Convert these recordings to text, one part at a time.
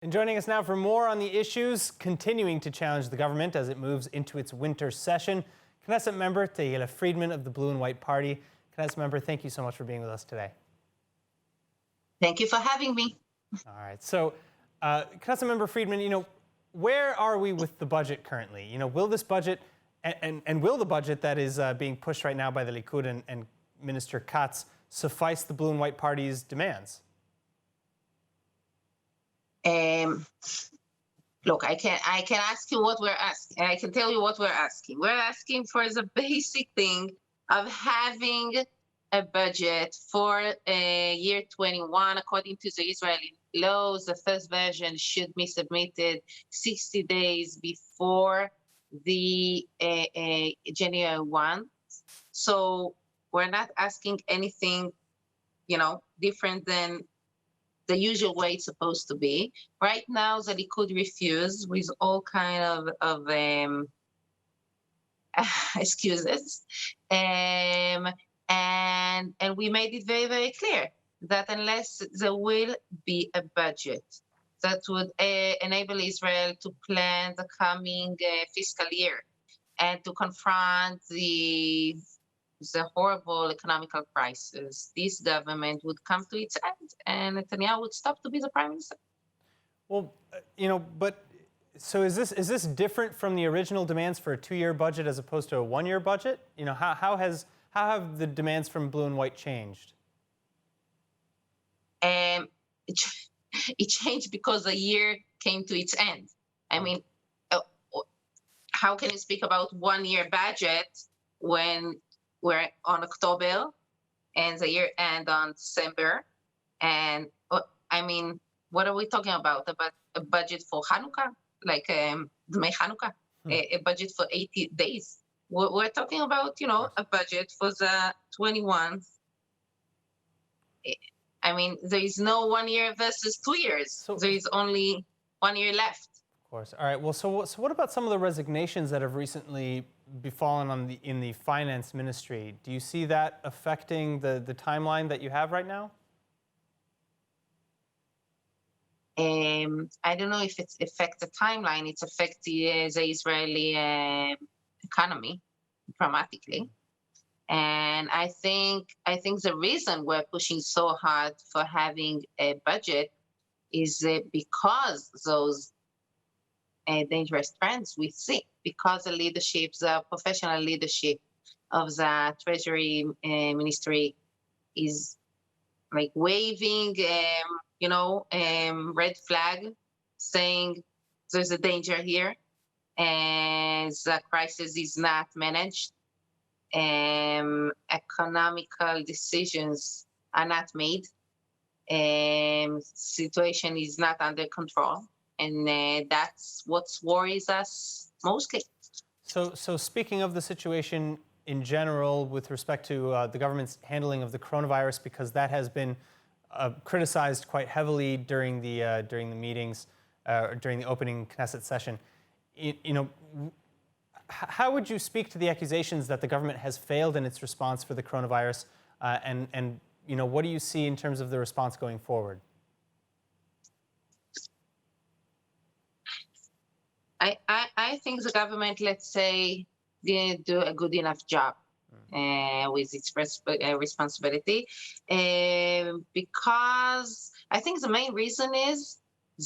And joining us now for more on the issues continuing to challenge the government as it moves into its winter session, Knesset member Tehila Friedman of the Blue and White Party. Knesset member, thank you so much for being with us today. Thank you for having me. All right. So, Knesset member Friedman, where are we with the budget currently? Will this budget and will the budget that is being pushed right now by the Likud and Minister Katz suffice the Blue and White Party's demands? Look, I can ask you what we're asking. I can tell you what we're asking. We're asking for the basic thing of having a budget for year 21 according to the Israeli laws. The first version should be submitted 60 days before the January 1. So we're not asking anything, different than the usual way it's supposed to be. Right now, the Likud refuse with all kind of excuses, and we made it very, very clear that unless there will be a budget that would enable Israel to plan the coming fiscal year and to confront the horrible economical crisis, this government would come to its end and Netanyahu would stop to be the prime minister. Well, so is this different from the original demands for a 2-year budget as opposed to a 1-year budget? How have the demands from Blue and White changed? It changed because the year came to its end. I mean, how can you speak about 1-year budget when we're on October and the year end on December? And what are we talking about? About a budget for Hanukkah, like Dmei Hanukkah, a budget for 80 days. We're talking about, a budget for the 21. There is no 1 year versus 2 years. So there is only 1 year left. Of course. All right. Well, so what about some of the resignations that have recently befallen in the finance ministry? Do you see that affecting the timeline that you have right now? I don't know if it affects the timeline. It affects the Israeli economy dramatically. And I think the reason we're pushing so hard for having a budget is because those dangerous trends we see, because the professional leadership of the Treasury Ministry is like waving, red flag, saying there's a danger here, and the crisis is not managed. Economical decisions are not made. Situation is not under control. And that's what worries us mostly. So speaking of the situation in general with respect to the government's handling of the coronavirus, because that has been criticized quite heavily during the meetings, during the opening Knesset session, how would you speak to the accusations that the government has failed in its response for the coronavirus, and what do you see in terms of the response going forward? I think the government, let's say, didn't do a good enough job with its responsibility, because I think the main reason is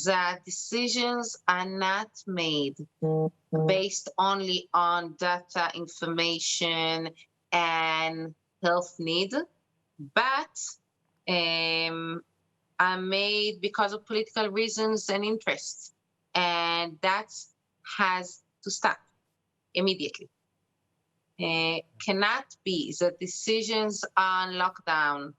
that decisions are not made based only on data, information, and health need, but are made because of political reasons and interests. And that has to stop immediately. Cannot be that decisions on lockdown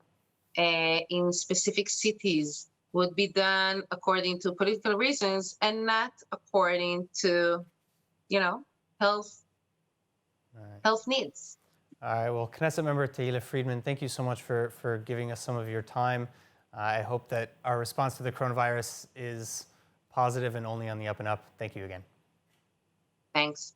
in specific cities would be done according to political reasons and not according to, health needs. All right. Well, Knesset member Tehila Friedman, thank you so much for giving us some of your time. I hope that our response to the coronavirus is positive and only on the up and up. Thank you again. Thanks.